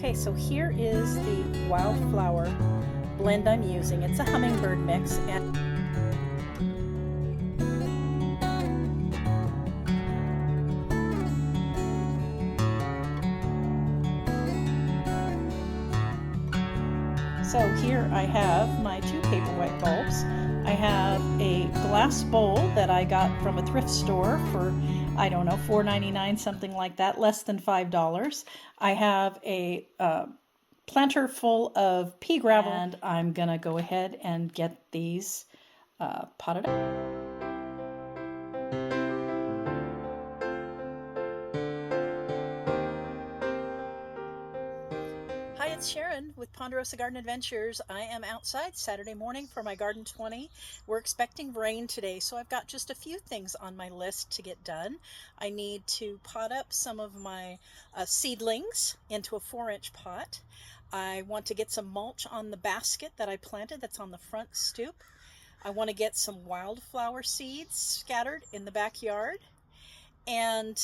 Okay, so here is the wildflower blend I'm using. It's a hummingbird mix, and so here I have my 2 paperwhite bulbs. I have a glass bowl that I got from a thrift store for, I don't know, $4.99, something like that, less than $5. I have a planter full of pea gravel, and I'm gonna go ahead and get these potted up. Hi, it's Sharon with Ponderosa Garden Adventures. I am outside Saturday morning for my Garden 20. We're expecting rain today, so I've got just a few things on my list to get done. I need to pot up some of my seedlings into a 4-inch pot. I want to get some mulch on the basket that I planted that's on the front stoop. I want to get some wildflower seeds scattered in the backyard, and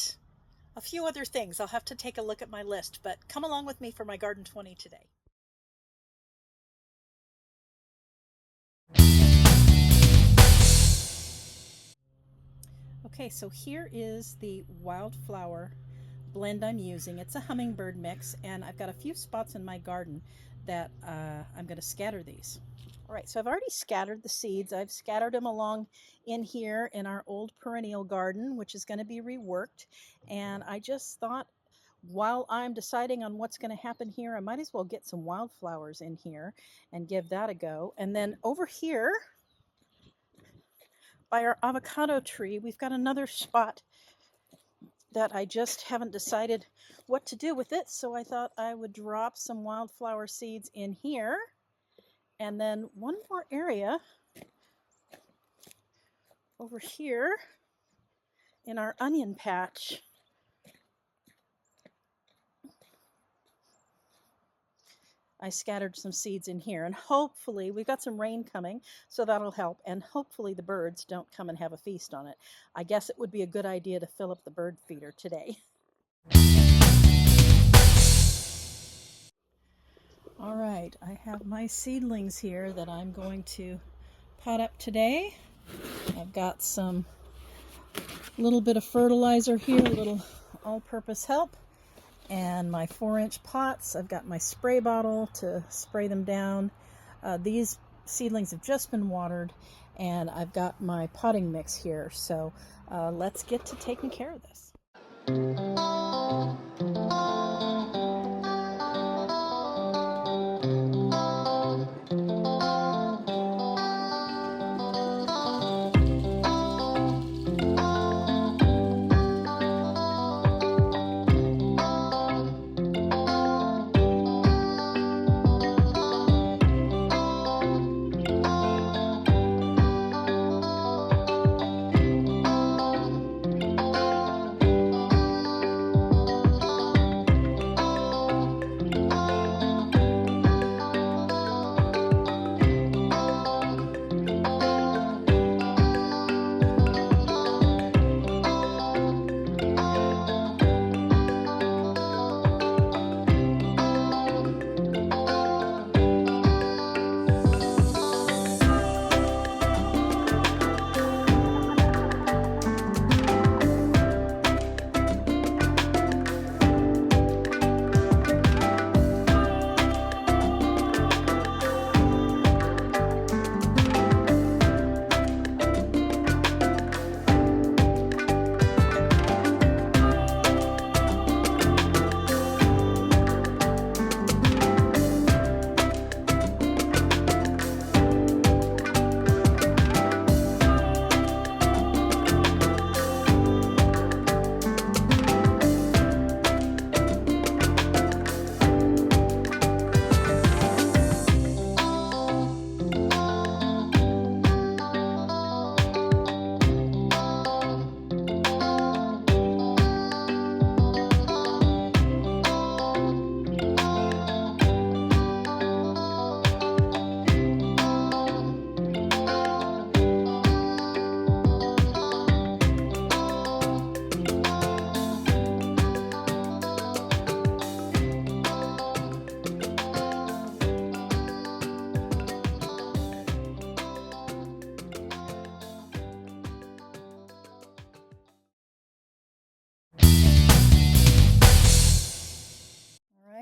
a few other things. I'll have to take a look at my list, but come along with me for my Garden 20 today. Okay, so here is the wildflower blend I'm using. It's a hummingbird mix, and I've got a few spots in my garden that I'm going to scatter these. All right, so I've already scattered the seeds. I've scattered them along in here in our old perennial garden, which is going to be reworked. And I just thought, while I'm deciding on what's going to happen here, I might as well get some wildflowers in here and give that a go. And then over here, by our avocado tree, we've got another spot that I just haven't decided what to do with it. So I thought I would drop some wildflower seeds in here. And then one more area over here in our onion patch. I scattered some seeds in here, and hopefully we've got some rain coming, so that'll help, and hopefully the birds don't come and have a feast on it. I guess it would be a good idea to fill up the bird feeder today. All right, I have my seedlings here that I'm going to pot up today. I've got some little bit of fertilizer here, a little all-purpose help, and my 4-inch pots. I've got my spray bottle to spray them down. These seedlings have just been watered, and I've got my potting mix here. So let's get to taking care of this.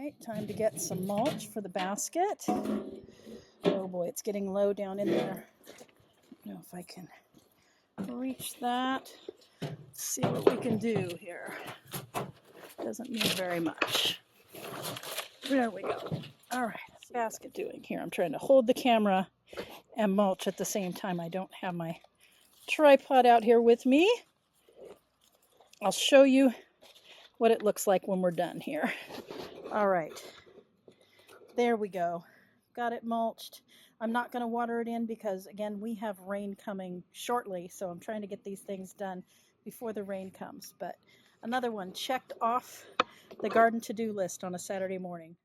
right, time to get some mulch for the basket. Oh boy, it's getting low down in there. I don't know if I can reach that. Let's see what we can do here. Doesn't need very much. There we go. All right, what's the basket doing here? I'm trying to hold the camera and mulch at the same time. I don't have my tripod out here with me. I'll show you what it looks like when we're done here. All right, there we go. Got it mulched. I'm not going to water it in because, again, we have rain coming shortly, so I'm trying to get these things done before the rain comes. But another one checked off the garden to-do list on a Saturday morning.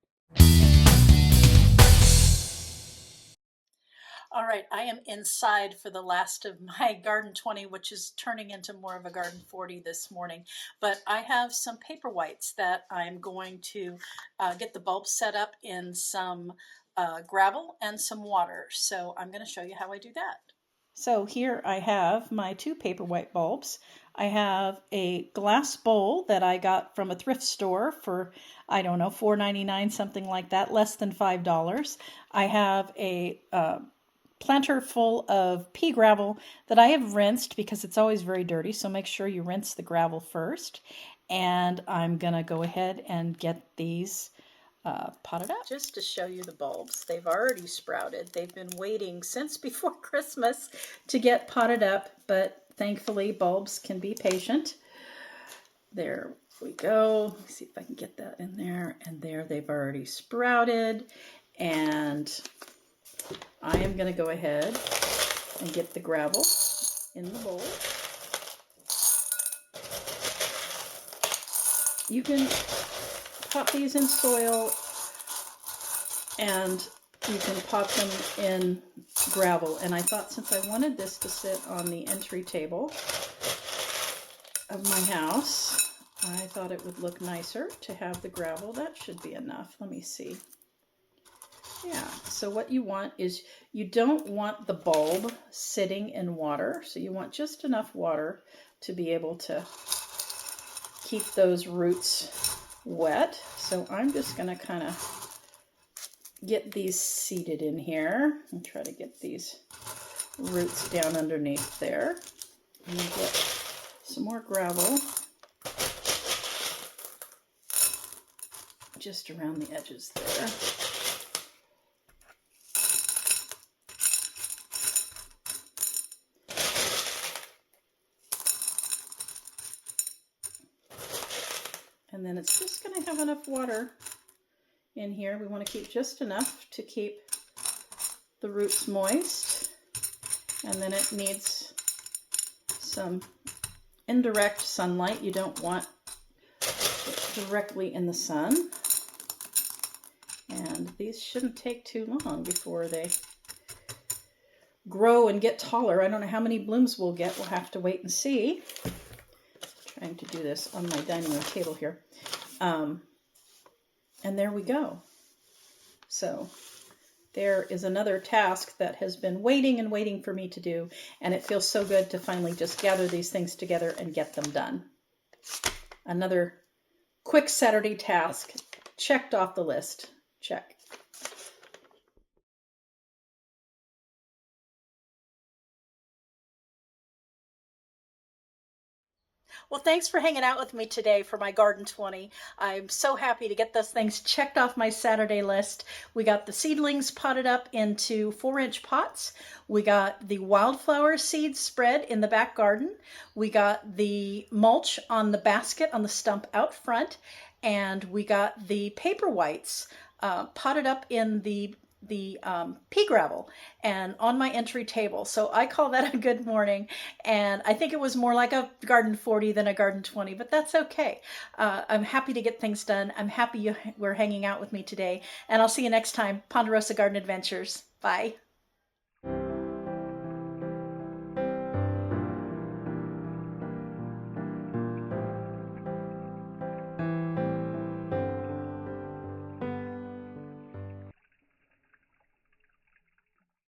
All right, I am inside for the last of my Garden 20, which is turning into more of a Garden 40 this morning. But I have some paperwhites that I'm going to get the bulbs set up in some gravel and some water. So I'm going to show you how I do that. So here I have my two paperwhite bulbs. I have a glass bowl that I got from a thrift store for, I don't know, $4.99, something like that, less than $5. I have a planter full of pea gravel that I have rinsed because it's always very dirty, so make sure you rinse the gravel first. And I'm going to go ahead and get these potted up. Just to show you the bulbs, they've already sprouted. They've been waiting since before Christmas to get potted up, but thankfully bulbs can be patient. There we go. Let me see if I can get that in there. And there they've already sprouted. And I am going to go ahead and get the gravel in the bowl. You can pop these in soil and you can pop them in gravel. And I thought since I wanted this to sit on the entry table of my house, I thought it would look nicer to have the gravel. That should be enough. Let me see. Yeah, so what you want is you don't want the bulb sitting in water. So you want just enough water to be able to keep those roots wet. So I'm just going to kind of get these seated in here and try to get these roots down underneath there. And get some more gravel just around the edges there. And then it's just going to have enough water in here. We want to keep just enough to keep the roots moist. And then it needs some indirect sunlight. You don't want it directly in the sun. And these shouldn't take too long before they grow and get taller. I don't know how many blooms we'll get. We'll have to wait and see. Trying to do this on my dining room table here. And there we go. So there is another task that has been waiting and waiting for me to do, and it feels so good to finally just gather these things together and get them done. Another quick Saturday task checked off the list. Check. Well, thanks for hanging out with me today for my Garden 20. I'm so happy to get those things checked off my Saturday list. We got the seedlings potted up into 4-inch pots. We got the wildflower seeds spread in the back garden. We got the mulch on the basket on the stump out front. And we got the paperwhites potted up in the pea gravel and on my entry table. So I call that a good morning, and I think it was more like a Garden 40 than a Garden 20, but that's okay. I'm happy to get things done. I'm happy you were hanging out with me today, and I'll see you next time. Ponderosa Garden Adventures. Bye.